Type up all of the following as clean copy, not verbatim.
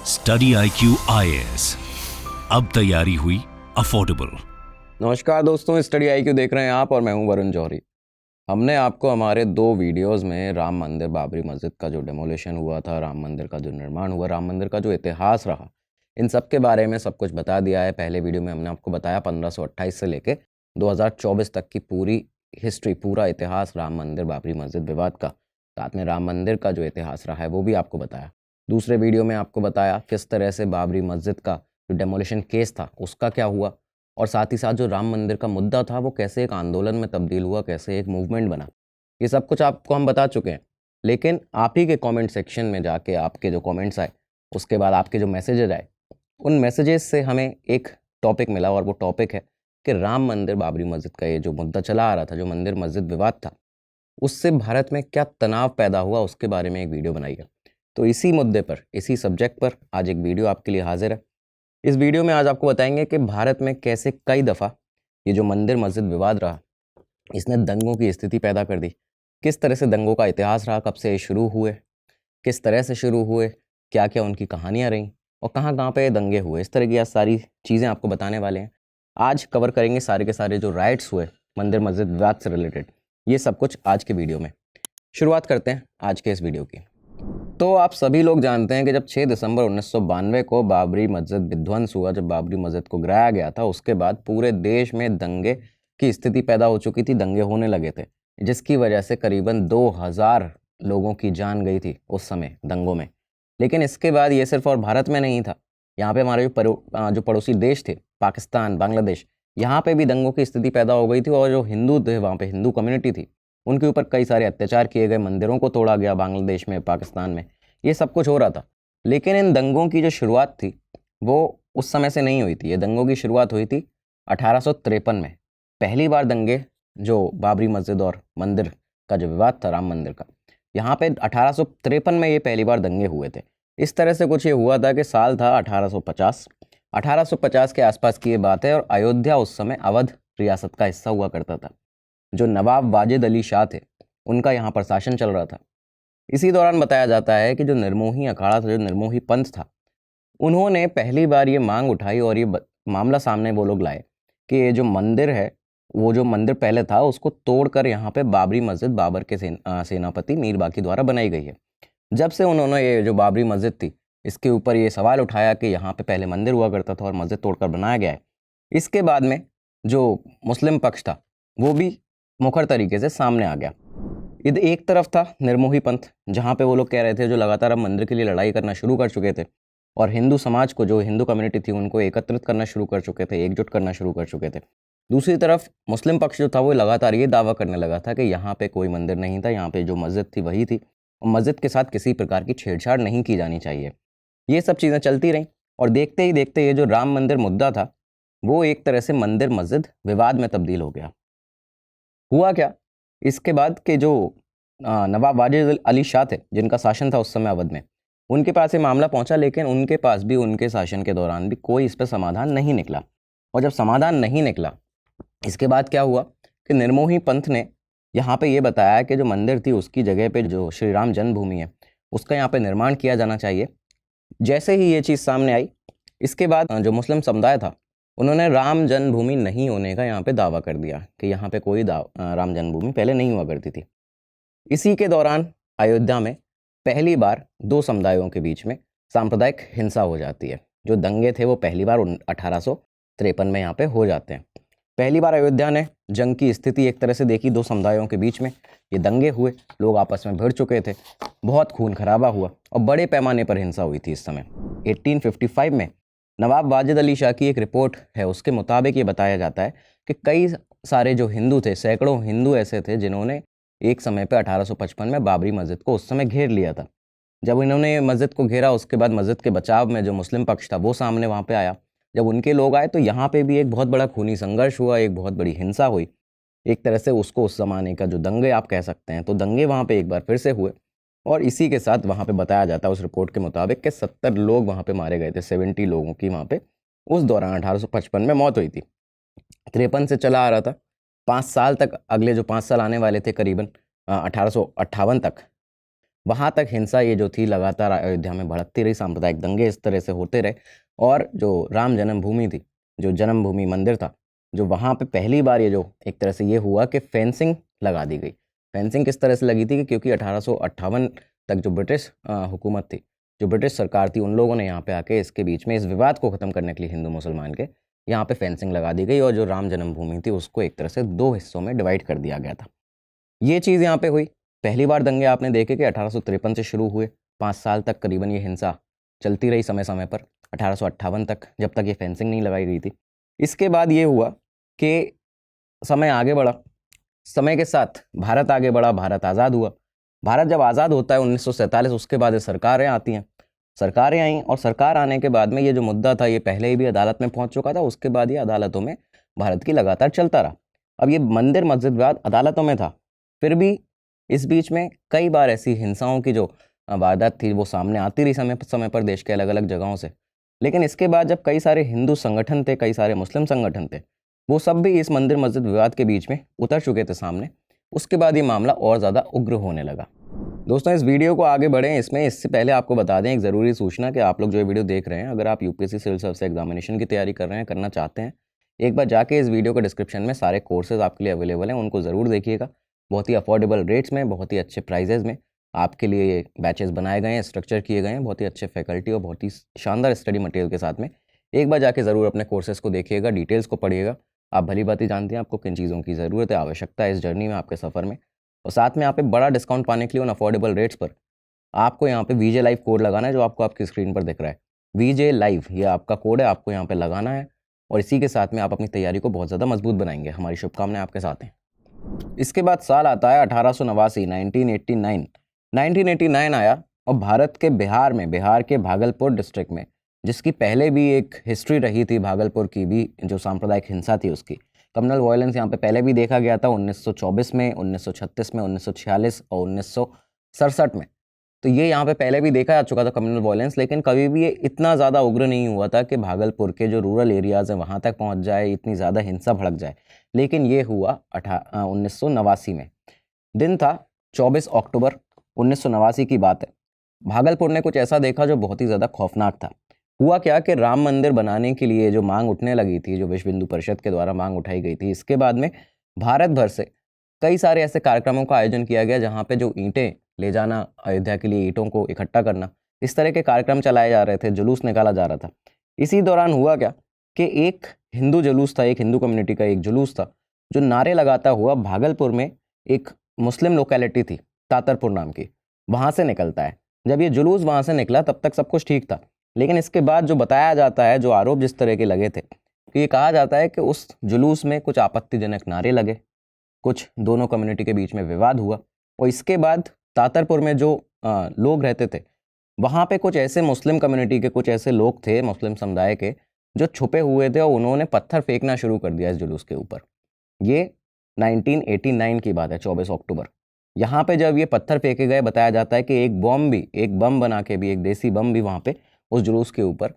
Study IQ IAS, अब तैयारी हुई अफोर्डेबल। नमस्कार दोस्तों, स्टडी IQ देख रहे हैं आप और मैं हूं वरुण जौहरी। हमने आपको हमारे 2 वीडियोस में राम मंदिर बाबरी मस्जिद का जो डेमोलिशन हुआ था, राम मंदिर का जो निर्माण हुआ, राम मंदिर का जो इतिहास रहा, इन सब के बारे में सब कुछ बता दिया है। पहले वीडियो में हमने आपको बताया 1528 से लेके 2024 तक की पूरी हिस्ट्री, पूरा इतिहास राम मंदिर बाबरी मस्जिद विवाद का, साथ में राम मंदिर का जो इतिहास रहा है वो भी आपको बताया। दूसरे वीडियो में आपको बताया किस तरह से बाबरी मस्जिद का जो डेमोलिशन केस था उसका क्या हुआ, और साथ ही साथ जो राम मंदिर का मुद्दा था वो कैसे एक आंदोलन में तब्दील हुआ, कैसे एक मूवमेंट बना। ये सब कुछ आपको हम बता चुके हैं, लेकिन आप ही के कमेंट सेक्शन में जाके आपके जो कमेंट्स आए, उसके बाद आपके जो मैसेजेज आए, उन मैसेजेस से हमें एक टॉपिक मिला, और वो टॉपिक है कि राम मंदिर बाबरी मस्जिद का ये जो मुद्दा चला आ रहा था, जो मंदिर मस्जिद विवाद था, उससे भारत में क्या तनाव पैदा हुआ, उसके बारे में एक वीडियो बनाई है। तो इसी मुद्दे पर, इसी सब्जेक्ट पर आज एक वीडियो आपके लिए हाजिर है। इस वीडियो में आज आपको बताएंगे कि भारत में कैसे कई दफ़ा ये जो मंदिर मस्जिद विवाद रहा, इसने दंगों की स्थिति पैदा कर दी। किस तरह से दंगों का इतिहास रहा, कब से ये शुरू हुए, किस तरह से शुरू हुए, क्या क्या उनकी कहानियाँ रहीं, और कहाँ कहाँ पे दंगे हुए, इस तरह की आज सारी चीज़ें आपको बताने वाले हैं। आज कवर करेंगे सारे के सारे जो राइट्स हुए मंदिर मस्जिद विवाद से रिलेटेड, ये सब कुछ आज के वीडियो में। शुरुआत करते हैं आज के इस वीडियो की। तो आप सभी लोग जानते हैं कि जब 6 दिसंबर 1992 को बाबरी मस्जिद विध्वंस हुआ, जब बाबरी मस्जिद को गिराया गया था, उसके बाद पूरे देश में दंगे की स्थिति पैदा हो चुकी थी, दंगे होने लगे थे, जिसकी वजह से करीबन 2000 लोगों की जान गई थी उस समय दंगों में। लेकिन इसके बाद ये सिर्फ और भारत में नहीं था, यहाँ पे हमारे जो पड़ोसी देश थे, पाकिस्तान, बांग्लादेश, यहाँ पे भी दंगों की स्थिति पैदा हो गई थी, और जो हिंदू थे वहाँ पे, हिंदू कम्युनिटी थी, उनके ऊपर कई सारे अत्याचार किए गए, मंदिरों को तोड़ा गया बांग्लादेश में, पाकिस्तान में, ये सब कुछ हो रहा था। लेकिन इन दंगों की जो शुरुआत थी वो उस समय से नहीं हुई थी। ये दंगों की शुरुआत हुई थी 1853 में। पहली बार दंगे जो बाबरी मस्जिद और मंदिर का जो विवाद था राम मंदिर का, यहाँ पे 1853 में ये पहली बार दंगे हुए थे। इस तरह से कुछ ये हुआ था कि साल था 1850 के आसपास की ये बात है, और अयोध्या उस समय अवध रियासत का हिस्सा हुआ करता था। जो नवाब वाजिद अली शाह थे, उनका यहाँ पर शासन चल रहा था। इसी दौरान बताया जाता है कि जो निर्मोही अखाड़ा था, जो निर्मोही पंथ था, उन्होंने पहली बार ये मांग उठाई और ये मामला सामने वो लोग लाए कि ये जो मंदिर है, वो जो मंदिर पहले था उसको तोड़कर यहाँ पे बाबरी मस्जिद बाबर के सेनापति मीर बाकी द्वारा बनाई गई है। जब से उन्होंने ये जो बाबरी मस्जिद थी, इसके ऊपर ये सवाल उठाया कि यहाँ पे पहले मंदिर हुआ करता था और मस्जिद तोड़कर बनाया गया है, इसके बाद में जो मुस्लिम पक्ष था वो भी मुखर तरीके से सामने आ गया। इधर एक तरफ था निर्मोही पंथ, जहाँ पे वो लोग कह रहे थे, जो लगातार अब मंदिर के लिए लड़ाई करना शुरू कर चुके थे, और हिंदू समाज को, जो हिंदू कम्युनिटी थी, उनको एकत्रित करना शुरू कर चुके थे, एकजुट करना शुरू कर चुके थे। दूसरी तरफ मुस्लिम पक्ष जो था वो लगातार ये दावा करने लगा था कि यहाँ पे कोई मंदिर नहीं था, यहाँ पे जो मस्जिद थी वही थी, और मस्जिद के साथ किसी प्रकार की छेड़छाड़ नहीं की जानी चाहिए। ये सब चीज़ें चलती रहीं, और देखते ही देखते ये जो राम मंदिर मुद्दा था वो एक तरह से मंदिर मस्जिद विवाद में तब्दील हो गया। हुआ क्या, इसके बाद के जो नवाब वाजिद अली शाह थे, जिनका शासन था उस समय अवध में, उनके पास ये मामला पहुंचा, लेकिन उनके पास भी, उनके शासन के दौरान भी कोई इस पर समाधान नहीं निकला। और जब समाधान नहीं निकला, इसके बाद क्या हुआ कि निर्मोही पंथ ने यहाँ पे ये बताया कि जो मंदिर थी उसकी जगह पे जो श्री राम जन्मभूमि है उसका यहाँ पे निर्माण किया जाना चाहिए। जैसे ही ये चीज़ सामने आई, इसके बाद जो मुस्लिम समुदाय था, उन्होंने राम जन्मभूमि नहीं होने का यहाँ पे दावा कर दिया कि यहाँ पे कोई राम जन्मभूमि पहले नहीं हुआ करती थी। इसी के दौरान अयोध्या में पहली बार 2 समुदायों के बीच में सांप्रदायिक हिंसा हो जाती है। जो दंगे थे वो पहली बार 1853 में यहाँ पे हो जाते हैं। पहली बार अयोध्या ने जंग की स्थिति एक तरह से देखी, 2 समुदायों के बीच में ये दंगे हुए, लोग आपस में भिड़ चुके थे, बहुत खून खराबा हुआ, और बड़े पैमाने पर हिंसा हुई थी इस समय। 1855 में नवाब वाजिद अली शाह की एक रिपोर्ट है, उसके मुताबिक ये बताया जाता है कि कई सारे जो हिंदू थे, सैकड़ों हिंदू ऐसे थे जिन्होंने एक समय पे 1855 में बाबरी मस्जिद को उस समय घेर लिया था। जब इन्होंने मस्जिद को घेरा, उसके बाद मस्जिद के बचाव में जो मुस्लिम पक्ष था वो सामने वहाँ पे आया। जब उनके लोग आए तो यहाँ पे भी एक बहुत बड़ा खूनी संघर्ष हुआ, एक बहुत बड़ी हिंसा हुई। एक तरह से उसको उस ज़माने का जो दंगे आप कह सकते हैं, तो दंगे वहाँ पे एक बार फिर से हुए, और इसी के साथ वहाँ पे बताया जाता है उस रिपोर्ट के मुताबिक कि 70 लोग वहाँ पे मारे गए थे, 70 लोगों की वहाँ पे उस दौरान 1855 में मौत हुई थी। 53 से चला आ रहा था, 5 साल तक, अगले जो 5 साल आने वाले थे करीबन 1858 तक, वहाँ तक हिंसा ये जो थी लगातार अयोध्या में भड़कती रही, सांप्रदायिक दंगे इस तरह से होते रहे। और जो राम जन्मभूमि थी, जो जन्मभूमि मंदिर था, जो वहाँ पे पहली बार ये जो एक तरह से ये हुआ कि फेंसिंग लगा दी गई। फेंसिंग किस तरह से लगी थी कि क्योंकि 1858 तक जो ब्रिटिश हुकूमत थी, जो ब्रिटिश सरकार थी, उन लोगों ने यहाँ पे आके इसके बीच में इस विवाद को ख़त्म करने के लिए हिंदू मुसलमान के यहाँ पे फेंसिंग लगा दी गई और जो राम जन्मभूमि थी उसको एक तरह से 2 हिस्सों में डिवाइड कर दिया गया था। ये चीज़ यहाँ पे हुई। पहली बार दंगे आपने देखे कि 1853 से शुरू हुए, 5 साल तक करीबन ये हिंसा चलती रही समय समय पर, 1858 तक, जब तक ये फेंसिंग नहीं लगाई गई थी। इसके बाद ये हुआ कि समय आगे बढ़ा, समय के साथ भारत आगे बढ़ा, भारत आज़ाद हुआ। भारत जब आज़ाद होता है 1947, उसके बाद ये सरकारें आती हैं, सरकारें आईं और सरकार आने के बाद में ये जो मुद्दा था ये पहले ही भी अदालत में पहुंच चुका था, उसके बाद ये अदालतों में भारत की लगातार चलता रहा। अब ये मंदिर मस्जिद विवाद अदालतों में था, फिर भी इस बीच में कई बार ऐसी हिंसाओं की जो वारदात थी वो सामने आती रही समय समय पर देश के अलग अलग जगहों से। लेकिन इसके बाद जब कई सारे हिंदू संगठन थे, कई सारे मुस्लिम संगठन थे, वो सब भी इस मंदिर मस्जिद विवाद के बीच में उतर चुके थे सामने, उसके बाद ये मामला और ज़्यादा उग्र होने लगा। दोस्तों, इस वीडियो को आगे बढ़ें इसमें, इससे पहले आपको बता दें एक ज़रूरी सूचना कि आप लोग जो ये वीडियो देख रहे हैं, अगर आप यूपीएससी सिविल सर्विस एग्जामिनेशन की तैयारी कर रहे हैं, करना चाहते हैं, एक बार जाके इस वीडियो के डिस्क्रिप्शन में सारे कोर्सेज आपके लिए अवेलेबल हैं, उनको ज़रूर देखिएगा। बहुत ही अफोर्डेबल रेट्स में, बहुत ही अच्छे प्राइजेज़ में आपके लिए बैचेस बनाए गए हैं, स्ट्रक्चर किए गए हैं, बहुत ही अच्छे फैकल्टी और बहुत ही शानदार स्टडी मटेरियल के साथ में। एक बार जाके ज़रूर अपने कोर्सेज़ को देखिएगा, डिटेल्स को पढ़िएगा। आप भली बात ही जानते हैं आपको किन चीज़ों की ज़रूरत है, आवश्यकता है इस जर्नी में, आपके सफ़र में। और साथ में यहाँ पे बड़ा डिस्काउंट पाने के लिए उन अफोर्डेबल रेट्स पर आपको यहाँ पे VJ लाइव कोड लगाना है, जो आपको आपकी स्क्रीन पर दिख रहा है। VJ लाइव ये आपका कोड है, आपको यहाँ पे लगाना है और इसी के साथ में आप अपनी तैयारी को बहुत ज़्यादा मजबूत बनाएंगे। हमारी शुभकामनाएं आपके साथ हैं। इसके बाद साल आता है 1889, 1989 आया और भारत के बिहार में, बिहार के भागलपुर डिस्ट्रिक्ट में, जिसकी पहले भी एक हिस्ट्री रही थी, भागलपुर की भी जो सांप्रदायिक हिंसा थी उसकी, कम्युनल वायलेंस यहाँ पे पहले भी देखा गया था 1924 में, 1936 में, 1946 और 1967 में। तो ये यहाँ पे पहले भी देखा जा चुका था कम्युनल वायलेंस, लेकिन कभी भी ये इतना ज़्यादा उग्र नहीं हुआ था कि भागलपुर के जो रूरल एरियाज़ हैं वहाँ तक पहुँच जाए, इतनी ज़्यादा हिंसा भड़क जाए। लेकिन ये हुआ 1989 में। दिन था 24 अक्टूबर 1989 की बात है। भागलपुर ने कुछ ऐसा देखा जो बहुत ही ज़्यादा खौफनाक था। हुआ क्या कि राम मंदिर बनाने के लिए जो मांग उठने लगी थी, जो विश्व हिंदू परिषद के द्वारा मांग उठाई गई थी, इसके बाद में भारत भर से कई सारे ऐसे कार्यक्रमों का आयोजन किया गया जहाँ पे जो ईंटें ले जाना, अयोध्या के लिए ईंटों को इकट्ठा करना, इस तरह के कार्यक्रम चलाए जा रहे थे, जुलूस निकाला जा रहा था। इसी दौरान हुआ क्या कि एक हिंदू जुलूस था, एक हिंदू कम्युनिटी का एक जुलूस था, जो नारे लगाता हुआ भागलपुर में एक मुस्लिम लोकेलिटी थी तातरपुर नाम की, वहाँ से निकलता है। जब ये जुलूस वहाँ से निकला तब तक सब कुछ ठीक था, लेकिन इसके बाद जो बताया जाता है, जो आरोप जिस तरह के लगे थे, कि ये कहा जाता है कि उस जुलूस में कुछ आपत्तिजनक नारे लगे, कुछ दोनों कम्युनिटी के बीच में विवाद हुआ और इसके बाद तातरपुर में जो लोग रहते थे वहाँ पे कुछ ऐसे मुस्लिम कम्युनिटी के कुछ ऐसे लोग थे, मुस्लिम समुदाय के, जो छुपे हुए थे और उन्होंने पत्थर फेंकना शुरू कर दिया इस जुलूस के ऊपर। ये 1989 की बात है, 24 अक्टूबर। यहाँ पे जब ये पत्थर फेंके गए, बताया जाता है कि एक बम बना के भी, एक देसी बम भी वहाँ पे उस जुलूस के ऊपर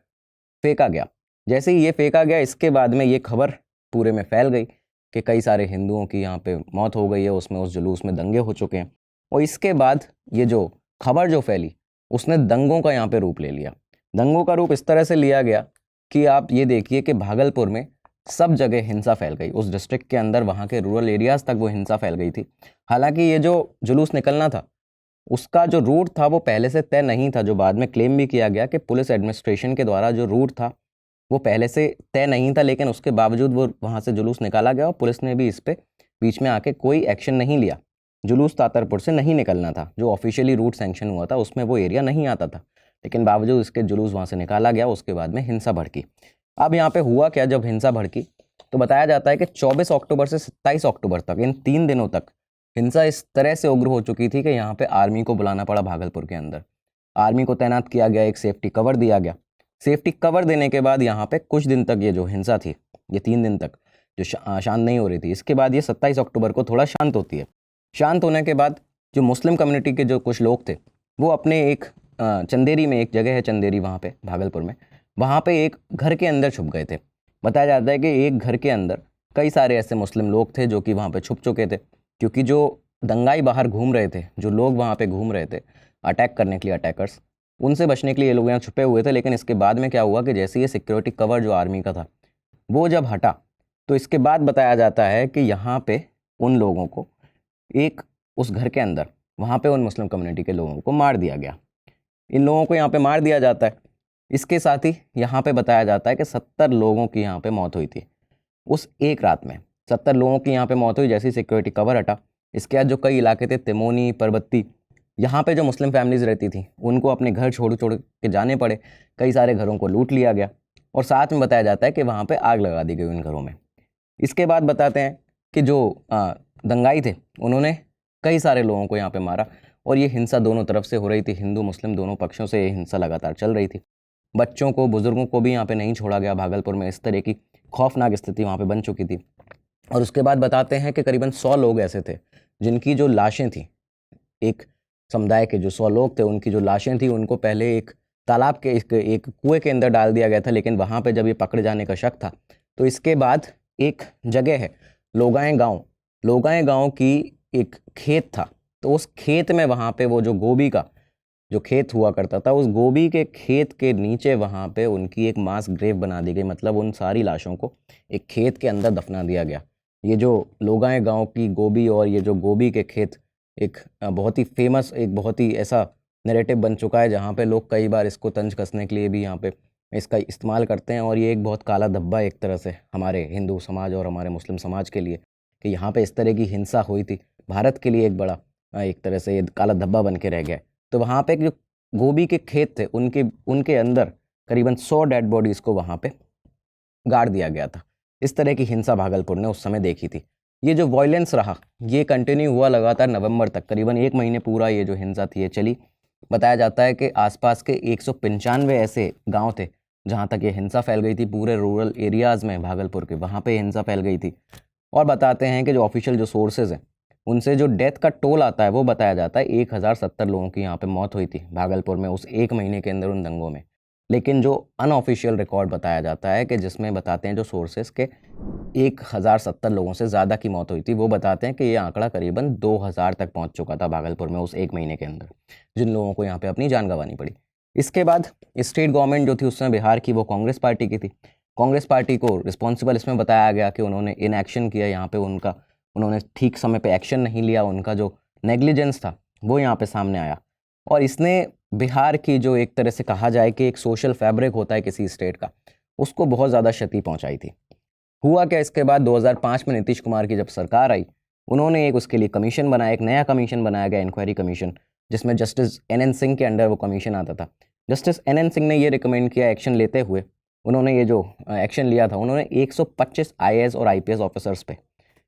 फेंका गया। जैसे ही ये फेंका गया, इसके बाद में ये खबर पूरे में फैल गई कि कई सारे हिंदुओं की यहाँ पे मौत हो गई है, उसमें उस जुलूस में दंगे हो चुके हैं। और इसके बाद ये जो खबर जो फैली उसने दंगों का यहाँ पे रूप ले लिया। दंगों का रूप इस तरह से लिया गया कि आप ये देखिए कि भागलपुर में सब जगह हिंसा फैल गई, उस डिस्ट्रिक्ट के अंदर, वहाँ के रूरल एरियाज़ तक वो हिंसा फैल गई थी। हालांकि ये जो जुलूस निकलना था उसका जो रूट था वो पहले से तय नहीं था, जो बाद में क्लेम भी किया गया कि पुलिस एडमिनिस्ट्रेशन के द्वारा जो रूट था वो पहले से तय नहीं था, लेकिन उसके बावजूद वो वहाँ से जुलूस निकाला गया और पुलिस ने भी इस पर बीच में आके कोई एक्शन नहीं लिया। जुलूस तातरपुर से नहीं निकलना था, जो ऑफिशियली रूट सैंक्शन हुआ था उसमें वो एरिया नहीं आता था, लेकिन बावजूद इसके जुलूस वहाँ से निकाला गया। उसके बाद में हिंसा भड़की। अब यहाँ पे हुआ क्या, जब हिंसा भड़की तो बताया जाता है कि 24 अक्टूबर से 27 अक्टूबर तक, इन 3 दिनों तक हिंसा इस तरह से उग्र हो चुकी थी कि यहाँ पे आर्मी को बुलाना पड़ा भागलपुर के अंदर। आर्मी को तैनात किया गया, एक सेफ्टी कवर दिया गया। सेफ्टी कवर देने के बाद यहाँ पे कुछ दिन तक ये जो हिंसा थी, ये 3 दिन तक जो शांत नहीं हो रही थी, इसके बाद ये 27 अक्टूबर को थोड़ा शांत होती है। शांत होने के बाद जो मुस्लिम कम्युनिटी के जो कुछ लोग थे वो अपने एक चंदेरी में, एक जगह है चंदेरी वहाँ पे भागलपुर में, वहाँ पे एक घर के अंदर छुप गए थे। बताया जाता है कि एक घर के अंदर कई सारे ऐसे मुस्लिम लोग थे जो कि वहाँ पे छुप चुके थे, क्योंकि जो दंगाई बाहर घूम रहे थे, जो लोग वहाँ पे घूम रहे थे, अटैक करने के लिए अटैकर्स, उनसे बचने के लिए ये लोग यहाँ छुपे हुए थे। लेकिन इसके बाद में क्या हुआ कि जैसे ये सिक्योरिटी कवर जो आर्मी का था वो जब हटा, तो इसके बाद बताया जाता है कि यहाँ पे उन लोगों को एक उस घर के अंदर वहाँ पे उन मुस्लिम कम्युनिटी के लोगों को मार दिया गया। इन लोगों को यहाँ पे मार दिया जाता है। इसके साथ ही यहाँ पे बताया जाता है कि 70 लोगों की यहाँ पे मौत हुई थी उस एक रात में। 70 लोगों की यहाँ पे मौत हुई जैसे ही सिक्योरिटी कवर हटा। इसके बाद जो कई इलाके थे, तिमोनी, परबत्ती, यहाँ पे जो मुस्लिम फैमिलीज रहती थी उनको अपने घर छोड़ छोड़ के जाने पड़े। कई सारे घरों को लूट लिया गया और साथ में बताया जाता है कि वहाँ पे आग लगा दी गई उन घरों में। इसके बाद बताते हैं कि जो दंगाई थे उन्होंने कई सारे लोगों को यहाँ पे मारा और ये हिंसा दोनों तरफ से हो रही थी, हिंदू मुस्लिम दोनों पक्षों से ये हिंसा लगातार चल रही थी। बच्चों को, बुजुर्गों को भी यहाँ पे नहीं छोड़ा गया। भागलपुर में इस तरह की खौफनाक स्थिति वहाँ पे बन चुकी थी। और उसके बाद बताते हैं कि करीबन 100 लोग ऐसे थे जिनकी जो लाशें थी, एक समुदाय के जो 100 लोग थे उनकी जो लाशें थी उनको पहले एक तालाब के एक कुएं के अंदर डाल दिया गया था। लेकिन वहाँ पे जब ये पकड़े जाने का शक था तो इसके बाद एक जगह है लोगाएं गांव की एक खेत था, तो उस खेत में वहाँ पे वो जो गोभी का जो खेत हुआ करता था, उस गोभी के खेत के नीचे वहाँ पे उनकी एक मास ग्रेव बना दी गई। मतलब उन सारी लाशों को एक खेत के अंदर दफना दिया गया। ये जो लोगाएं गांव की गोभी और ये जो गोभी के खेत एक बहुत ही फेमस, एक बहुत ही ऐसा नैरेटिव बन चुका है जहाँ पे लोग कई बार इसको तंज कसने के लिए भी यहाँ पे इसका इस्तेमाल करते हैं। और ये एक बहुत काला धब्बा एक तरह से हमारे हिंदू समाज और हमारे मुस्लिम समाज के लिए कि यहाँ पे इस तरह की हिंसा हुई थी, भारत के लिए एक बड़ा एक तरह से ये काला धब्बा बन के रह गया है। तो वहाँ पे जो गोभी के खेत थे उनके अंदर करीबन 100 डेड बॉडीज़ को वहाँ पे गाड़ दिया गया था। इस तरह की हिंसा भागलपुर ने उस समय देखी थी। ये जो वायलेंस रहा ये कंटिन्यू हुआ लगातार नवंबर तक, करीबन 1 महीने पूरा ये जो हिंसा थी ये चली। बताया जाता है कि आसपास के 195 ऐसे गांव थे जहां तक ये हिंसा फैल गई थी। पूरे रूरल एरियाज़ में भागलपुर के वहाँ पे हिंसा फैल गई थी। और बताते हैं कि जो ऑफिशियल जो सोर्सेज हैं उनसे जो डेथ का टोल आता है वो बताया जाता है 1070 लोगों की यहाँ पे मौत हुई थी भागलपुर में उस 1 महीने के अंदर उन दंगों में। लेकिन जो अनऑफिशियल रिकॉर्ड बताया जाता है कि जिसमें बताते हैं जो सोर्सेस के 1070 लोगों से ज़्यादा की मौत हुई थी, वो बताते हैं कि ये आंकड़ा करीबन 2000 तक पहुंच चुका था भागलपुर में उस 1 महीने के अंदर, जिन लोगों को यहाँ पे अपनी जान गंवानी पड़ी। इसके बाद स्टेट गवर्नमेंट जो थी उस समय बिहार की, वो कांग्रेस पार्टी की थी। कांग्रेस पार्टी को रिस्पॉन्सिबल इसमें बताया गया कि उन्होंने इनएक्शन किया, यहाँ पे उन्होंने ठीक समय पे एक्शन नहीं लिया, उनका जो नेग्लिजेंस था वो यहाँ पे सामने आया। और इसने बिहार की जो एक तरह से कहा जाए कि एक सोशल फैब्रिक होता है किसी स्टेट का, उसको बहुत ज़्यादा क्षति पहुँचाई थी। हुआ क्या, इसके बाद 2005 में नीतीश कुमार की जब सरकार आई, उन्होंने एक उसके लिए कमीशन बनाया, एक नया कमीशन बनाया गया, इंक्वायरी कमीशन, जिसमें जस्टिस NN सिंह के अंडर वो कमीशन आता था। जस्टिस NN सिंह ने ये रिकमेंड किया, एक्शन लेते हुए उन्होंने ये जो एक्शन लिया था, उन्होंने 125 IAS और IPS ऑफिसर्स पे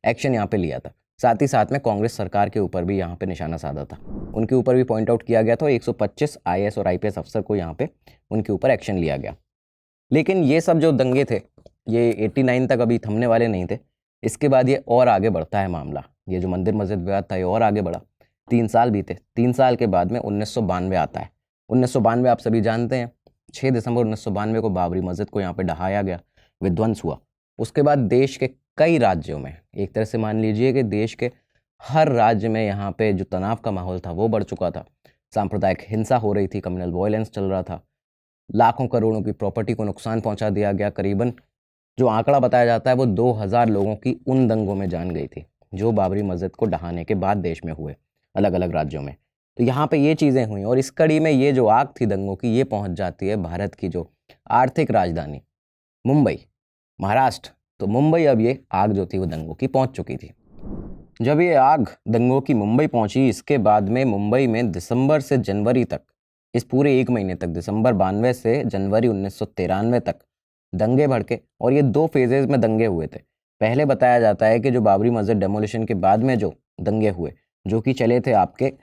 एक्शन यहाँ पे लिया था। साथ ही साथ में कांग्रेस सरकार के ऊपर भी यहाँ पे निशाना साधा था, उनके ऊपर भी पॉइंट आउट किया गया था। 125 IAS और IPS अफसर को यहाँ पे उनके ऊपर एक्शन लिया गया। लेकिन ये सब जो दंगे थे ये 89 तक अभी थमने वाले नहीं थे। इसके बाद ये और आगे बढ़ता है मामला। ये जो मंदिर मस्जिद विवाद था ये और आगे बढ़ा। 3 साल बीते। 3 साल के बाद में 1992 आता है। 1992 आप सभी जानते हैं, 6 दिसंबर 1992 को बाबरी मस्जिद को यहाँ पे ढहाया गया, विध्वंस हुआ। उसके बाद देश के कई राज्यों में, एक तरह से मान लीजिए कि देश के हर राज्य में यहाँ पे जो तनाव का माहौल था वो बढ़ चुका था। सांप्रदायिक हिंसा हो रही थी, कम्युनल वायलेंस चल रहा था, लाखों करोड़ों की प्रॉपर्टी को नुकसान पहुंचा दिया गया। करीबन जो आंकड़ा बताया जाता है वो 2000 लोगों की उन दंगों में जान गई थी जो बाबरी मस्जिद को ढहाने के बाद देश में हुए अलग अलग राज्यों में। तो यहाँ पे ये चीज़ें हुई और इस कड़ी में ये जो आग थी दंगों की ये पहुँच जाती है भारत की जो आर्थिक राजधानी मुंबई, महाराष्ट्र। तो मुंबई अब ये आग जो थी वो दंगों की पहुँच चुकी थी। जब ये आग दंगों की मुंबई पहुँची, इसके बाद में मुंबई में दिसंबर से जनवरी तक, इस पूरे 1 महीने तक, दिसंबर 92 से जनवरी 1993 तक दंगे भड़के। और ये 2 फेजेज में दंगे हुए थे। पहले बताया जाता है कि जो बाबरी मस्जिद डेमोलिशन के बाद में जो दंगे हुए, जो कि चले थे आपके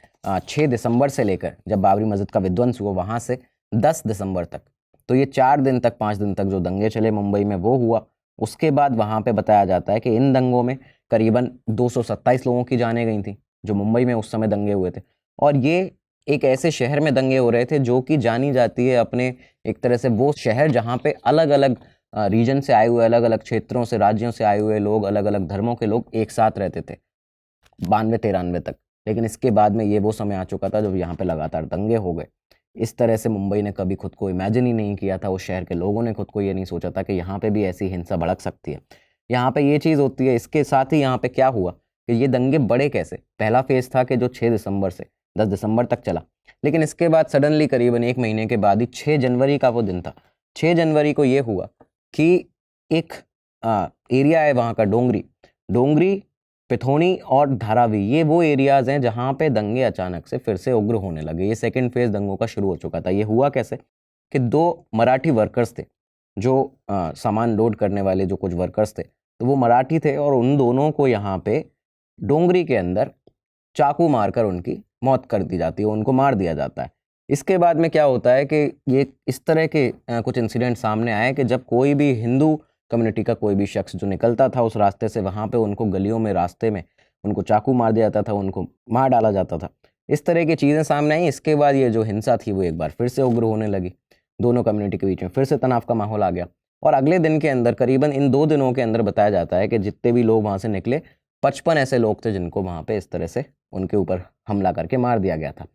6 दिसंबर से लेकर जब बाबरी मस्जिद का विध्वंस हुआ वहाँ से 10 दिसंबर तक, तो ये 4 दिन तक 5 दिन तक जो दंगे चले मुंबई में वो हुआ। उसके बाद वहाँ पे बताया जाता है कि इन दंगों में करीबन 227 लोगों की जानें गई थी जो मुंबई में उस समय दंगे हुए थे। और ये एक ऐसे शहर में दंगे हो रहे थे जो कि जानी जाती है अपने एक तरह से वो शहर जहाँ पे अलग अलग रीजन से आए हुए, अलग अलग क्षेत्रों से, राज्यों से आए हुए लोग, अलग अलग धर्मों के लोग एक साथ रहते थे 92-93 तक। लेकिन इसके बाद में ये वो समय आ चुका था जब यहाँ पे लगातार दंगे हो गए। इस तरह से मुंबई ने कभी खुद को इमेजिन ही नहीं किया था, उस शहर के लोगों ने खुद को ये नहीं सोचा था कि यहाँ पे भी ऐसी हिंसा भड़क सकती है, यहाँ पे ये चीज़ होती है। इसके साथ ही यहाँ पे क्या हुआ कि ये दंगे बड़े कैसे, पहला फेज़ था कि जो 6 दिसंबर से 10 दिसंबर तक चला, लेकिन इसके बाद सडनली करीबन 1 महीने के बाद ही 6 जनवरी का वो दिन था। 6 जनवरी को ये हुआ कि एक एरिया है वहाँ का डोंगरी, पिथौनी और धारावी, ये वो एरियाज़ हैं जहाँ पे दंगे अचानक से फिर से उग्र होने लगे। ये सेकंड फेज़ दंगों का शुरू हो चुका था। ये हुआ कैसे कि 2 मराठी वर्कर्स थे जो सामान लोड करने वाले जो कुछ वर्कर्स थे, तो वो मराठी थे और उन दोनों को यहाँ पे डोंगरी के अंदर चाकू मारकर उनकी मौत कर दी जाती है, उनको मार दिया जाता है। इसके बाद में क्या होता है कि ये इस तरह के कुछ इंसिडेंट सामने आए कि जब कोई भी हिंदू कम्युनिटी का कोई भी शख्स जो निकलता था उस रास्ते से, वहाँ पे उनको गलियों में, रास्ते में उनको चाकू मार दिया जाता था, उनको मार डाला जाता था। इस तरह की चीज़ें सामने आई। इसके बाद ये जो हिंसा थी वो एक बार फिर से उग्र होने लगी, दोनों कम्युनिटी के बीच में फिर से तनाव का माहौल आ गया। और अगले दिन के अंदर, करीबन इन 2 दिनों के अंदर बताया जाता है कि जितने भी लोग वहाँ से निकले, 55 ऐसे लोग थे जिनको वहाँ पे इस तरह से उनके ऊपर हमला करके मार दिया गया था।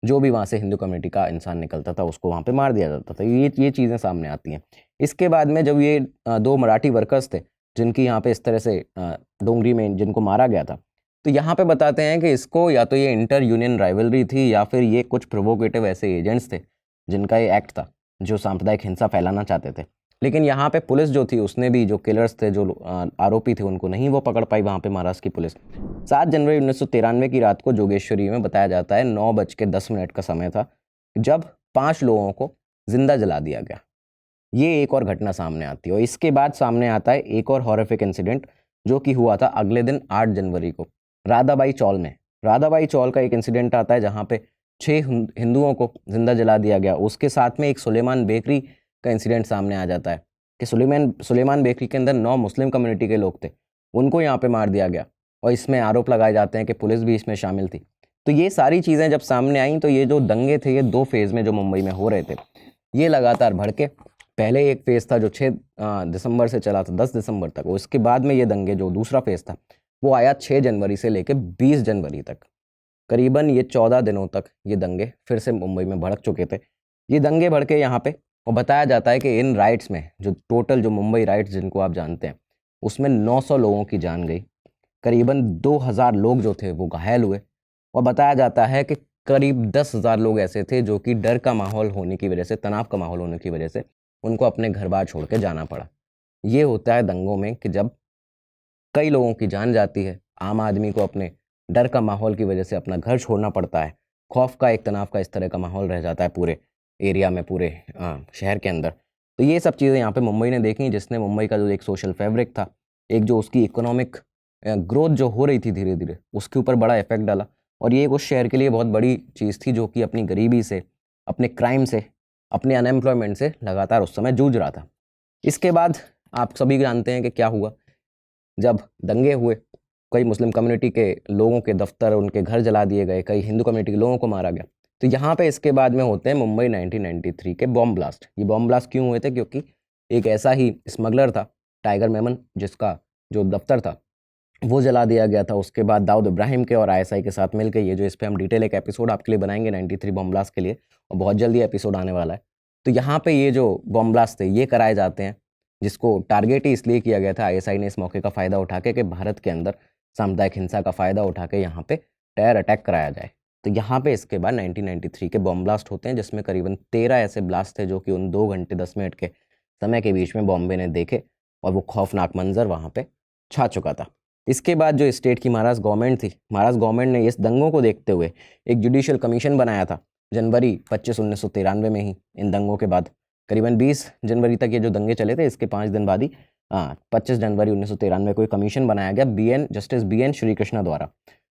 जो भी वहाँ से हिंदू कम्युनिटी का इंसान निकलता था उसको वहाँ पे मार दिया जाता था। ये चीज़ें सामने आती हैं। इसके बाद में जब ये 2 मराठी वर्कर्स थे जिनकी यहाँ पे इस तरह से डोंगरी में जिनको मारा गया था, तो यहाँ पे बताते हैं कि इसको या तो ये इंटर यूनियन राइवलरी थी या फिर ये कुछ प्रोवोकेटिव ऐसे एजेंट्स थे जिनका ये एक्ट था जो सांप्रदायिक हिंसा फैलाना चाहते थे। लेकिन यहाँ पे पुलिस जो थी उसने भी, जो किलर्स थे, जो आरोपी थे, उनको नहीं वो पकड़ पाई वहाँ पे महाराष्ट्र की पुलिस। 7 जनवरी 1993 की रात को जोगेश्वरी में बताया जाता है 9:10 का समय था जब 5 लोगों को जिंदा जला दिया गया। ये एक और घटना सामने आती है। और इसके बाद सामने आता है एक और हॉरिफिक इंसिडेंट जो कि हुआ था अगले दिन 8 जनवरी को राधाबाई चौल में। राधाबाई चौल का एक इंसिडेंट आता है जहाँ पे 6 हिंदुओं को जिंदा जला दिया गया। उसके साथ में एक सुलेमान बेकरी का इंसिडेंट सामने आ जाता है कि सुलेमान बेकरी के अंदर 9 मुस्लिम कम्युनिटी के लोग थे, उनको यहाँ पे मार दिया गया। और इसमें आरोप लगाए जाते हैं कि पुलिस भी इसमें शामिल थी। तो ये सारी चीज़ें जब सामने आई तो ये जो दंगे थे, ये 2 फेज़ में जो मुंबई में हो रहे थे, ये लगातार भड़के। पहले एक फेज़ था जो 6 दिसंबर से चला था 10 दिसंबर तक। उसके बाद में ये दंगे, जो दूसरा फेज़ था, वो आया 6 जनवरी से लेकर 20 जनवरी तक। करीबन ये 14 दिनों तक ये दंगे फिर से मुंबई में भड़क चुके थे। ये दंगे भड़के यहाँ पे, और बताया जाता है कि इन राइट्स में जो टोटल जो मुंबई राइट्स जिनको आप जानते हैं, उसमें 900 लोगों की जान गई, करीबन 2000 लोग जो थे वो घायल हुए। और बताया जाता है कि करीब 10,000 लोग ऐसे थे जो कि डर का माहौल होने की वजह से, तनाव का माहौल होने की वजह से उनको अपने घर बार छोड़ के जाना पड़ा। ये होता है दंगों में कि जब कई लोगों की जान जाती है, आम आदमी को अपने डर का माहौल की वजह से अपना घर छोड़ना पड़ता है, खौफ का, एक तनाव का इस तरह का माहौल रह जाता है पूरे एरिया में, पूरे शहर के अंदर। तो ये सब चीज़ें यहाँ पे मुंबई ने देखी, जिसने मुंबई का जो एक सोशल फैब्रिक था, एक जो उसकी इकोनॉमिक ग्रोथ जो हो रही थी धीरे धीरे, उसके ऊपर बड़ा इफेक्ट डाला। और ये उस शहर के लिए बहुत बड़ी चीज़ थी जो कि अपनी गरीबी से, अपने क्राइम से, अपने अनएम्प्लॉयमेंट से लगातार उस समय जूझ रहा था। इसके बाद आप सभी जानते हैं कि क्या हुआ। जब दंगे हुए, कई मुस्लिम कम्युनिटी के लोगों के दफ्तर, उनके घर जला दिए गए, कई हिंदू कम्युनिटी के लोगों को मारा गया। तो यहाँ पे इसके बाद में होते हैं मुंबई 1993 के बॉम्ब ब्लास्ट। ये बॉम्ब ब्लास्ट क्यों हुए थे? क्योंकि एक ऐसा ही स्मगलर था, टाइगर मेमन, जिसका जो दफ्तर था वो जला दिया गया था। उसके बाद दाऊद इब्राहिम के और आईएसआई के साथ मिलकर, ये जो इस पर हम डिटेल एक एपिसोड आपके लिए बनाएंगे 93 बॉम्ब ब्लास्ट के लिए, और बहुत जल्दी एपिसोड आने वाला है। तो यहाँ पे ये जो बॉम्ब ब्लास्ट थे ये कराए जाते हैं, जिसको टारगेट ही इसलिए किया गया था, आईएसआई ने इस मौके का फ़ायदा उठा के, कि भारत के अंदर सामुदायिक हिंसा का फ़ायदा उठा के यहाँ पे टेरर अटैक कराया जाए। तो यहाँ पे इसके बाद 1993 के बॉम्ब ब्लास्ट होते हैं, जिसमें करीबन 13 ऐसे ब्लास्ट थे जो कि उन 2 घंटे 10 मिनट के समय के बीच में बॉम्बे ने देखे, और वो खौफनाक मंजर वहाँ पे छा चुका था। इसके बाद जो स्टेट की महाराष्ट्र गवर्नमेंट थी, महाराष्ट्र गवर्नमेंट ने इस दंगों को देखते हुए एक जुडिशियल कमीशन बनाया था जनवरी 25, 1993 में ही। इन दंगों के बाद करीबन 20 जनवरी तक ये जो दंगे चले थे, इसके 5 दिन बाद ही 25 जनवरी 1993 को एक कमीशन बनाया गया justice B N Srikrishna द्वारा।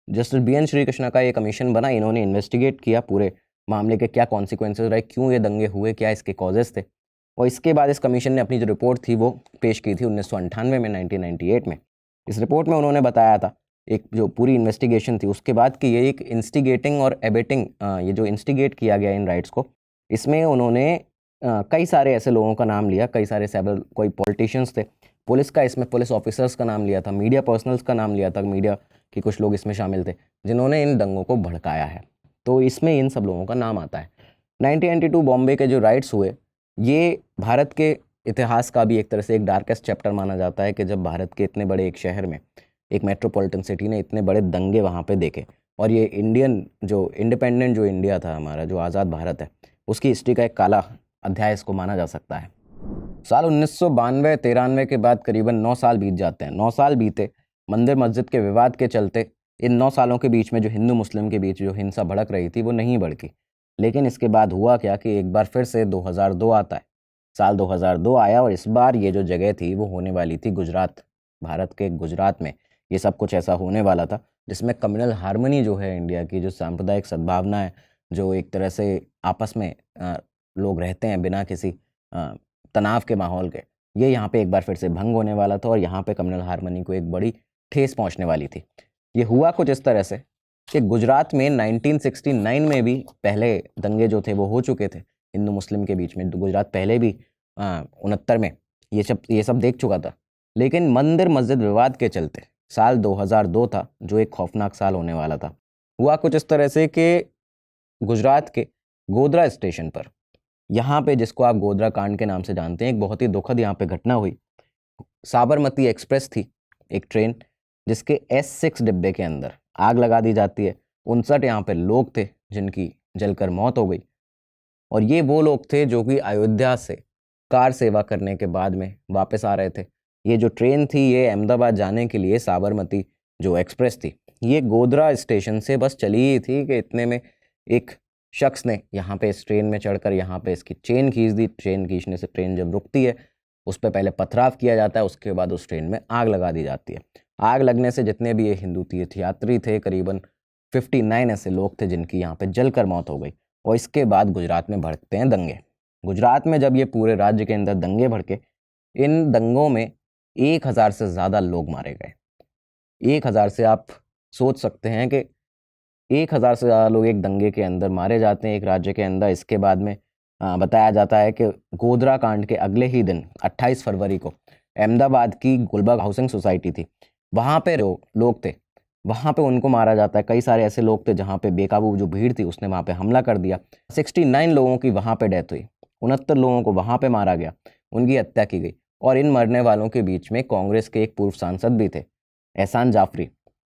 Justice B N Srikrishna का ये कमीशन बना। इन्होंने इन्वेस्टिगेट किया पूरे मामले के क्या कॉन्सिक्वेंसेज रहे, क्यों ये दंगे हुए, क्या इसके कॉजेज़ थे। और इसके बाद इस कमीशन ने अपनी जो रिपोर्ट थी वो पेश की थी 1998 में, 1998 में। इस रिपोर्ट में उन्होंने बताया था, एक जो पूरी इन्वेस्टिगेशन थी उसके बाद, कि ये एक इंस्टिगेटिंग और एबेटिंग, ये जो इंस्टिगेट किया गया इन राइट्स को, इसमें उन्होंने कई सारे ऐसे लोगों का नाम लिया, कई सारे कोई पॉलिटिशियंस थे, पुलिस का इसमें पुलिस ऑफिसर्स का नाम लिया था, मीडिया पर्सनल्स का नाम लिया था, मीडिया के कुछ लोग इसमें शामिल थे जिन्होंने इन दंगों को भड़काया है। तो इसमें इन सब लोगों का नाम आता है। 1992 बॉम्बे के जो राइट्स हुए, ये भारत के इतिहास का भी एक तरह से एक डार्केस्ट चैप्टर माना जाता है कि जब भारत के इतने बड़े एक शहर में, एक मेट्रोपॉलिटन सिटी ने इतने बड़े दंगे वहाँ पे देखे। और ये इंडियन जो इंडिपेंडेंट जो इंडिया था हमारा, जो आज़ाद भारत है, उसकी हिस्ट्री का एक काला अध्याय इसको माना जा सकता है। साल 1992-93 के बाद करीबन 9 साल बीत जाते हैं। 9 साल बीते, मंदिर मस्जिद के विवाद के चलते इन 9 सालों के बीच में जो हिंदू मुस्लिम के बीच जो हिंसा भड़क रही थी वो नहीं भड़की। लेकिन इसके बाद हुआ क्या कि एक बार फिर से 2002 आता है। साल 2002 आया और इस बार ये जो जगह थी वो होने वाली थी गुजरात। भारत के गुजरात में ये सब कुछ ऐसा होने वाला था जिसमें कम्युनल हार्मनी जो है इंडिया की, जो सांप्रदायिक सद्भावना है, जो एक तरह से आपस में लोग रहते हैं बिना किसी तनाव के माहौल के, ये यहाँ पे एक बार फिर से भंग होने वाला था और यहाँ पे कम्युनल हार्मनी को एक बड़ी ठेस पहुँचने वाली थी। ये हुआ कुछ इस तरह से कि गुजरात में 1969 में भी पहले दंगे जो थे वो हो चुके थे हिंदू मुस्लिम के बीच में। गुजरात पहले भी 69 में ये सब देख चुका था। लेकिन मंदिर मस्जिद विवाद के चलते साल 2002 था, जो एक खौफनाक साल होने वाला था। हुआ कुछ इस तरह से कि गुजरात के गोधरा स्टेशन पर, यहाँ पे जिसको आप गोधरा कांड के नाम से जानते हैं, एक बहुत ही दुखद यहाँ पे घटना हुई। साबरमती एक्सप्रेस थी, एक ट्रेन, जिसके S6 डिब्बे के अंदर आग लगा दी जाती है। 59 यहाँ पे लोग थे जिनकी जलकर मौत हो गई। और ये वो लोग थे जो कि अयोध्या से कार सेवा करने के बाद में वापस आ रहे थे। ये जो ट्रेन थी ये अहमदाबाद जाने के लिए, साबरमती जो एक्सप्रेस थी, ये गोधरा स्टेशन से बस चली ही थी कि इतने में एक शख्स ने यहाँ पे इस ट्रेन में चढ़कर यहाँ पे इसकी चेन खींच दी। चेन खींचने से ट्रेन जब रुकती है उस पर पहले पथराव किया जाता है, उसके बाद उस ट्रेन में आग लगा दी जाती है। आग लगने से जितने भी ये हिंदू तीर्थयात्री थे, करीबन 59 ऐसे लोग थे जिनकी यहाँ पे जलकर मौत हो गई। और इसके बाद गुजरात में भड़कते हैं दंगे। गुजरात में जब ये पूरे राज्य के अंदर दंगे भड़के, इन दंगों में 1000 से ज़्यादा लोग मारे गए। 1000 से आप सोच सकते हैं कि 1000 से ज़्यादा लोग एक दंगे के अंदर मारे जाते हैं एक राज्य के अंदर। इसके बाद में बताया जाता है कि गोधरा कांड के अगले ही दिन 28 फरवरी को अहमदाबाद की गुलबर्ग हाउसिंग सोसाइटी थी, वहाँ पे जो लोग थे वहाँ पे उनको मारा जाता है। कई सारे ऐसे लोग थे जहाँ पे बेकाबू जो भीड़ थी उसने वहाँ पे हमला कर दिया। 69 लोगों की वहाँ पे डेथ हुई, 69 लोगों को वहाँ पे मारा गया, उनकी हत्या की गई। और इन मरने वालों के बीच में कांग्रेस के एक पूर्व सांसद भी थे, एहसान जाफरी।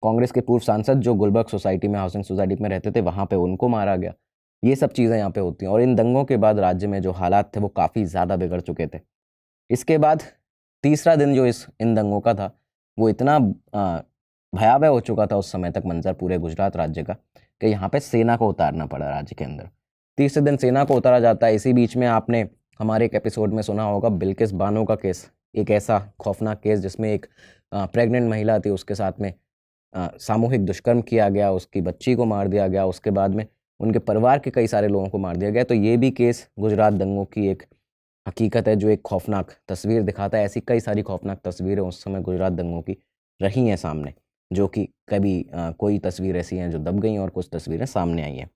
कांग्रेस के पूर्व सांसद जो गुलबर्ग सोसाइटी में, हाउसिंग सोसाइटी में रहते थे, वहाँ पे उनको मारा गया। ये सब चीज़ें यहाँ पे होती हैं। और इन दंगों के बाद राज्य में जो हालात थे वो काफ़ी ज़्यादा बिगड़ चुके थे। इसके बाद तीसरा दिन जो इन दंगों का था वो इतना भयावह हो चुका था उस समय तक मंजर पूरे गुजरात राज्य का कि यहाँ पे सेना को उतारना पड़ा राज्य के अंदर। तीसरे दिन सेना को उतारा जाता है। इसी बीच में आपने हमारे एक एपिसोड में सुना होगा बिल्किस बानो का केस, एक ऐसा खौफनाक केस जिसमें एक प्रेग्नेंट महिला थी, उसके साथ में सामूहिक दुष्कर्म किया गया, उसकी बच्ची को मार दिया गया, उसके बाद में उनके परिवार के कई सारे लोगों को मार दिया गया। तो ये भी केस गुजरात दंगों की एक हकीकत है जो एक खौफनाक तस्वीर दिखाता है। ऐसी कई सारी खौफनाक तस्वीरें उस समय गुजरात दंगों की रही हैं सामने, जो कि कभी कोई तस्वीर ऐसी हैं जो दब गई और कुछ तस्वीरें सामने आई हैं।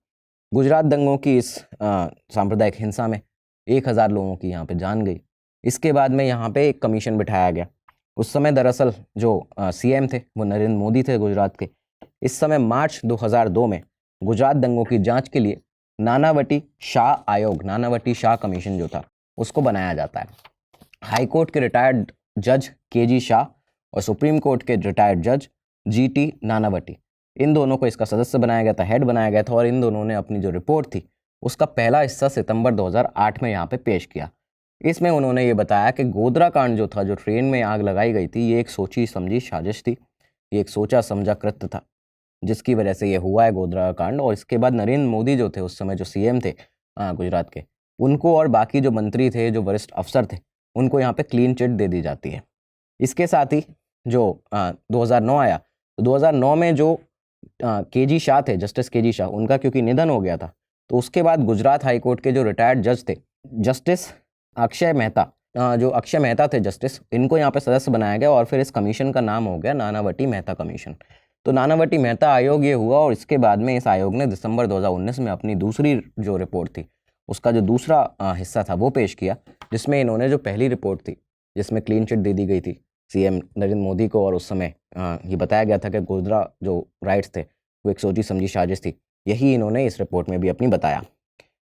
गुजरात दंगों की इस सांप्रदायिक हिंसा में 1000 लोगों की यहाँ पे जान गई। इसके बाद में यहाँ पे एक कमीशन बिठाया गया। उस समय दरअसल जो CM थे वो नरेंद्र मोदी थे गुजरात के। इस समय मार्च 2002 में गुजरात दंगों की जांच के लिए नानावटी शाह आयोग, नानावटी शाह कमीशन जो था उसको बनाया जाता है। हाई कोर्ट के रिटायर्ड जज KG शाह और सुप्रीम कोर्ट के रिटायर्ड जज GT नानावटी, इन दोनों को इसका सदस्य बनाया गया था, हेड बनाया गया था। और इन दोनों ने अपनी जो रिपोर्ट थी उसका पहला हिस्सा सितंबर 2008 में यहाँ पे पेश किया। इसमें उन्होंने ये बताया कि गोधरा कांड जो था, जो ट्रेन में आग लगाई गई थी, ये एक सोची समझी साजिश थी, ये एक सोचा समझा कृत्य था जिसकी वजह से ये हुआ है गोधरा कांड। और इसके बाद नरेंद्र मोदी जो थे उस समय जो CM थे गुजरात के, उनको और बाकी जो मंत्री थे, जो वरिष्ठ अफसर थे, उनको यहाँ पे क्लीन चिट दे दी जाती है। इसके साथ ही जो 2009 आया, तो 2009 में जो KG शाह थे, जस्टिस KG शाह, उनका क्योंकि निधन हो गया था, तो उसके बाद गुजरात हाई कोर्ट के जो रिटायर्ड जज थे, जस्टिस अक्षय मेहता, जो अक्षय मेहता थे जस्टिस, इनको यहाँ पे सदस्य बनाया गया। और फिर इस कमीशन का नाम हो गया नानावटी मेहता कमीशन। तो नानावटी मेहता आयोग ये हुआ। और इसके बाद में इस आयोग ने दिसंबर 2019 में अपनी दूसरी जो रिपोर्ट थी उसका जो दूसरा हिस्सा था वो पेश किया, जिसमें इन्होंने जो पहली रिपोर्ट थी जिसमें क्लीन चिट दे दी गई थी, सीएम नरेंद्र मोदी को, और उस समय ये बताया गया था कि गुजरात जो राइट्स थे वो एक सोची समझी साजिश थी। यही इन्होंने इस रिपोर्ट में भी अपनी बताया।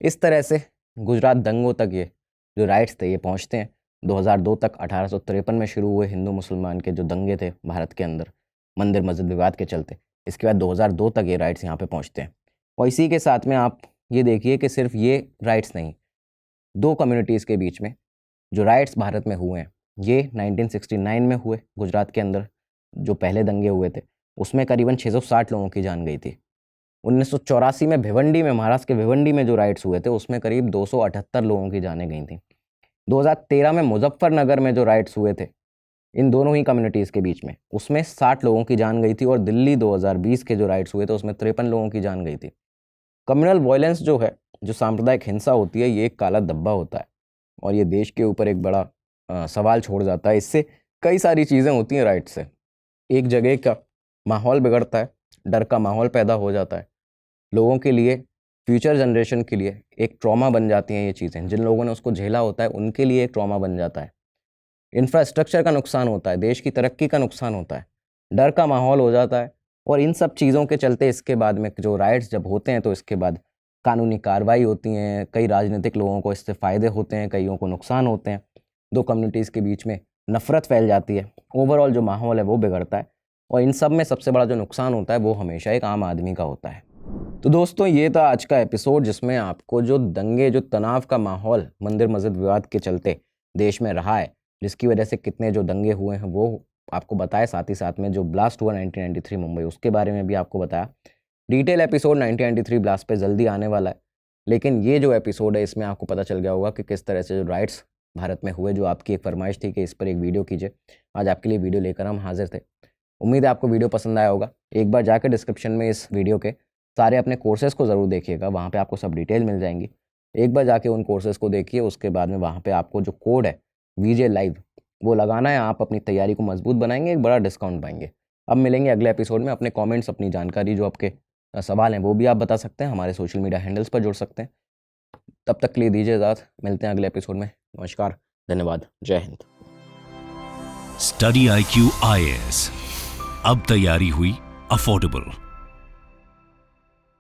इस तरह से गुजरात दंगों तक ये जो राइट्स थे ये पहुंचते हैं। 2002 तक 1853 में शुरू हुए हिंदू मुसलमान के जो दंगे थे भारत के अंदर मंदिर मस्जिद विवाद के चलते, इसके बाद 2002 तक ये राइट्स यहाँ पे पहुँचते हैं। और इसी के साथ में आप ये देखिए कि सिर्फ ये राइट्स नहीं, दो कम्युनिटीज़ के बीच में जो राइट्स भारत में हुए हैं ये 1969 में हुए। गुजरात के अंदर जो पहले दंगे हुए थे उसमें करीबन 660 लोगों की जान गई थी। 1984 में भिवंडी में, महाराष्ट्र के भिवंडी में जो राइट्स हुए थे उसमें करीब 278 लोगों की जानें गई थी। 2013 में मुजफ्फरनगर में जो राइट्स हुए थे इन दोनों ही कम्युनिटीज़ के बीच में, उसमें 60 लोगों की जान गई थी। और दिल्ली 2020 के जो राइट्स हुए थे उसमें 53 लोगों की जान गई थी। कम्युनल वायलेंस जो है, जो सांप्रदायिक हिंसा होती है, ये एक काला धब्बा होता है और ये देश के ऊपर एक बड़ा सवाल छोड़ जाता है। इससे कई सारी चीज़ें होती हैं राइट से। एक जगह का माहौल बिगड़ता है, डर का माहौल पैदा हो जाता है, लोगों के लिए, फ्यूचर जनरेशन के लिए एक ट्रॉमा बन जाती हैं ये चीज़ें। जिन लोगों ने उसको झेला होता है उनके लिए एक ट्रॉमा बन जाता है। इंफ्रास्ट्रक्चर का नुकसान होता है, देश की तरक्की का नुकसान होता है, डर का माहौल हो जाता है। और इन सब चीज़ों के चलते इसके बाद में जो राइट्स जब होते हैं तो इसके बाद कानूनी कार्रवाई होती हैं, कई राजनीतिक लोगों को इससे फ़ायदे होते हैं, कईयों को नुकसान होते हैं, दो कम्युनिटीज़ के बीच में नफ़रत फैल जाती है, ओवरऑल जो माहौल है वो बिगड़ता है। और इन सब में सबसे बड़ा जो नुकसान होता है वो हमेशा एक आम आदमी का होता है। तो दोस्तों ये था आज का एपिसोड जिसमें आपको जो दंगे, जो तनाव का माहौल मंदिर मस्जिद विवाद के चलते देश में रहा है, जिसकी वजह से कितने जो दंगे हुए हैं वो आपको बताया, साथ ही साथ में जो ब्लास्ट हुआ 1993 मुंबई उसके बारे में भी आपको बताया। डिटेल एपिसोड 1993 ब्लास्ट पे जल्दी आने वाला है, लेकिन ये जो एपिसोड है इसमें आपको पता चल गया होगा कि किस तरह से जो राइट्स भारत में हुए, जो आपकी एक फरमाइश थी कि इस पर एक वीडियो कीजिए, आज आपके लिए वीडियो लेकर हम हाजिर थे। उम्मीद है आपको वीडियो पसंद आया होगा। एक बार जाकर डिस्क्रिप्शन में इस वीडियो के सारे अपने कोर्सेज़ को ज़रूर देखिएगा, वहाँ पे आपको सब डिटेल मिल जाएंगी। एक बार जाके उन कोर्सेज़ को देखिए, उसके बाद में वहाँ पे आपको जो कोड है VJ Live वो लगाना है। आप अपनी तैयारी को मजबूत बनाएंगे, एक बड़ा डिस्काउंट पाएंगे। अब मिलेंगे अगले एपिसोड में। अपने कमेंट्स, अपनी जानकारी, जो आपके सवाल हैं वो भी आप बता सकते हैं, हमारे सोशल मीडिया हैंडल्स पर जुड़ सकते हैं। तब तक के लिए दीजिए इजाज़त, मिलते हैं अगले एपिसोड में। नमस्कार, धन्यवाद, जय हिंद। स्टडी IQ IAS, अब तैयारी हुई अफोर्डेबल।